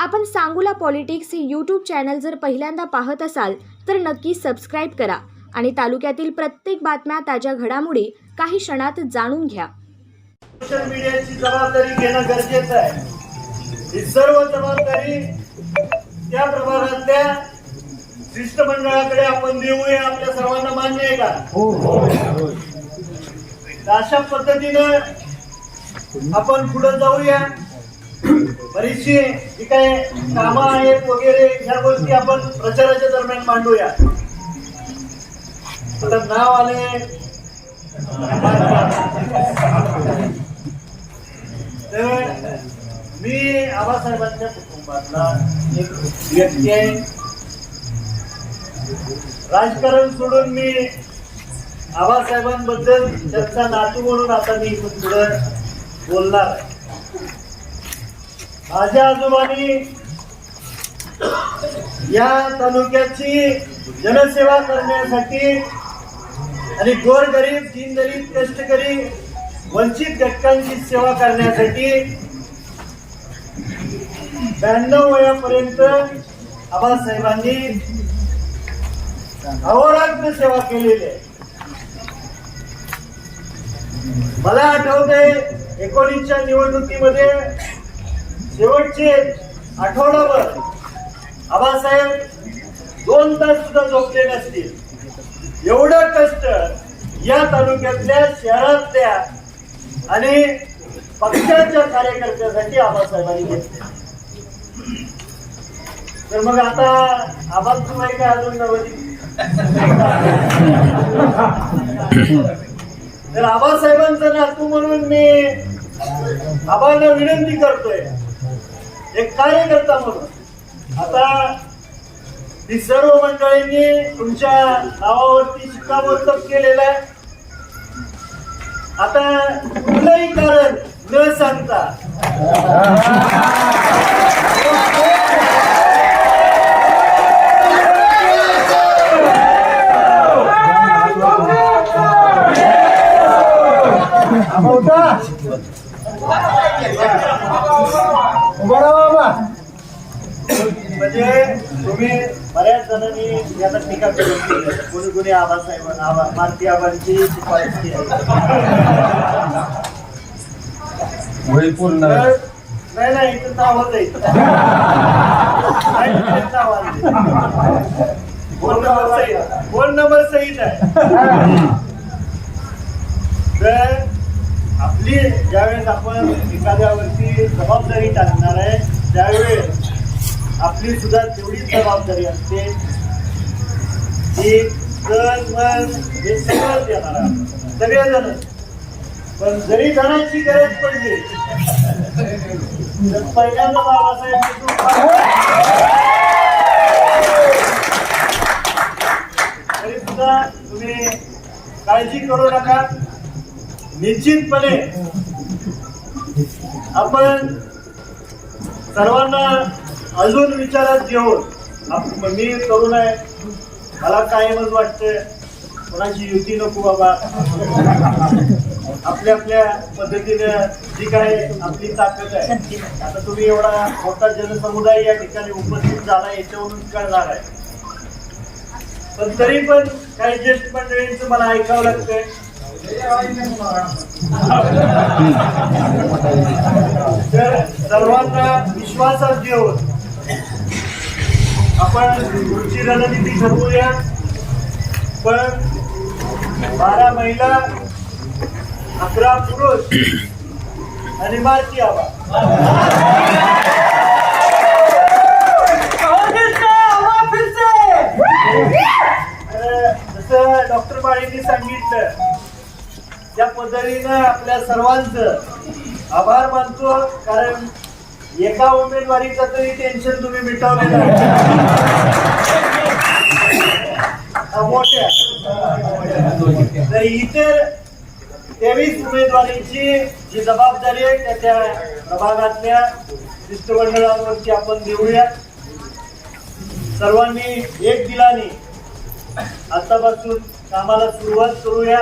आपण सांगोला पॉलिटिक्स हे YouTube channel जर पहिल्यांदा पाहत असाल तर नक्की सबस्क्राईब करा आणि तालुक्यातील प्रत्येक बातम्या ताज्या घडामोडी काही क्षणात जाणून घ्या. सोशल मीडियाची जबाबदारी घेणं गरजेचं आहे. ही सर्व जबाबदारी त्या प्रभागातल्या शिष्टमंडळाकडे आपण देऊया. आपल्या सर्वांना मान्य आहे का? अशा पद्धतीनं आपण पुढे जाऊया. बरीचशी जी काही कामं आहेत वगैरे ह्या गोष्टी आपण प्रचाराच्या दरम्यान मांडूया. आता नाव आले तर मी आबासाहेबांच्या कुटुंबातला एक व्यक्ती आहे. राजकारण सोडून मी आबासाहेबांबद्दल त्यांचा नातू म्हणून आता मी इथून पुढे बोलणार आहे. माझ्या आजोबांनी या तालुक्याची जनसेवा करण्यासाठी आणि गोरगरीब, दीनदलित, कष्टकरी, वंचित घटकांची सेवा करण्यासाठी 92 वयापर्यंत आबासाहेबांनी अहोरात्र सेवा केलेली आहे. मला आठवतंय 19च्या निवडणुकीमध्ये शेवटचे आठवडाभर आबासाहेब 2 तास सुद्धा झोपले नसतील. एवढं कष्ट या तालुक्यातल्या, शहरातल्या आणि पक्षाच्या कार्यकर्त्यांसाठी आबासाहेबांनी घेतले. तर मग आता आबाच तुम्ही काय अजून नवधी तर आबासाहेबांचा नातू म्हणून मी आबांना विनंती करतोय, एक कार्यकर्ता म्हणून. आता ही सर्व मंडळींनी तुमच्या नावावरती शिक्कामोर्तब केलेलं आहे. आता कुठलंही कारण न सांगता म्हणजे तुम्ही बऱ्याच जणांनी याला टीका केली. कोणी कोणी आबासाहेबांना मालती आबांची शिफारस केली. नाही इथं नावच आहे. फोन नंबर सहित आहे. तर आपली ज्यावेळेस आपण एखाद्यावरती जबाबदारी टाकणार आहे त्यावेळेस आपली सुद्धा तेवढीच जबाबदारी असते की मन हे सगळं देणार सगळेजण. पण जरी जणांची गरज पडली तर पहिल्यांदा बाबासाहेब तरी सुद्धा तुम्ही काळजी करू नका. निश्चितपणे आपण सर्वांना अजून विचारात घेऊन, मी तरुण आहे, मला कायमच वाटतंय कोणाची युती नको बाबा. आपल्या आपल्या पद्धतीने जी काय आपली ताकद आहे. आता तुम्ही एवढा मोठा जनसमुदाय या ठिकाणी उपस्थित झाला याच्यावरून कळणार आहे. पण तरी पण काही ज्येष्ठ मंडळींचं मला ऐकावं लागतंय. तर सर्वांना विश्वासात घेऊन आपण पुढची रणनीती ठरवूया. पण 12 महिला, 11 पुरुष आणि मालती आबा. जसं डॉक्टर बाळींनी सांगितलं त्या पद्धतीनं आपल्या सर्वांचं आभार मानतो. कारण एका उमेदवारीचं तरी टेन्शन तुम्ही मिटवलेलं आहे. मोठ्या तर इतर 23 उमेदवारीची जी जबाबदारी आहे त्या त्या प्रभागातल्या शिष्टमंडळांवरती आपण देऊया. सर्वांनी एक दिलाने आतापासून कामाला सुरुवात करूया.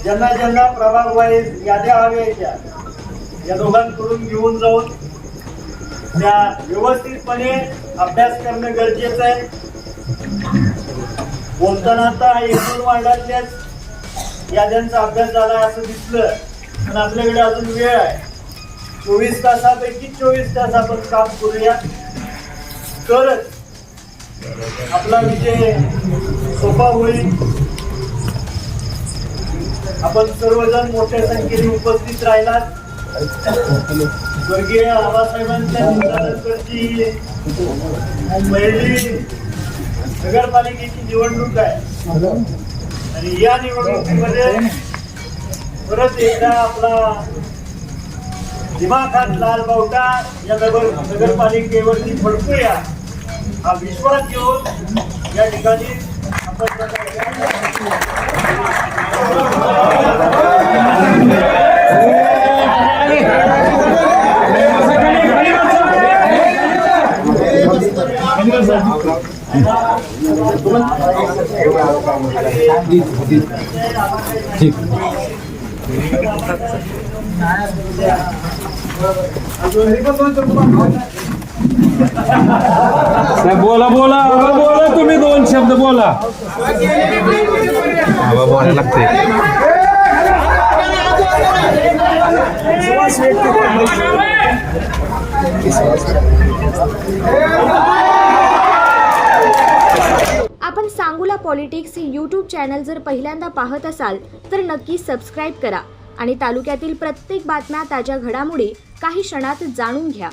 ज्यांना प्रभाग वाईज याद्या हव्याच्या या दोघांकडून घेऊन जाऊन त्या व्यवस्थितपणे अभ्यास करणं गरजेचं आहे. बोलताना आता 1-2 वार्डातल्याच याद्यांचा अभ्यास झाला असं दिसलं, पण आपल्याकडे अजून वेळ आहे. 24 तासापैकी 24 तास आपण काम करूया, तरच आपला विजय सोपा होईल. आपण सर्वजण मोठ्या संख्येने उपस्थित राहिलात. स्वर्गीय आबासाहेबांच्या निधनानंतरची पहिली नगरपालिकेची निवडणूक आहे आणि या निवडणुकीमध्ये परत एकदा आपला दिमाखात लाल बावटा या नगरपालिकेवरती फडकूया हा विश्वास घेऊन या ठिकाणी आपण बोला बोला बोला तुम्ही 2 शब्द बोला. बोलायला लागते. आपण सांगूला पॉलिटिक्स हे यूट्यूब चॅनल जर पहिल्यांदा पाहत असाल तर नक्की सबस्क्राईब करा आणि तालुक्यातील प्रत्येक बातम्या, ताज्या घडामोडी काही क्षणात जाणून घ्या.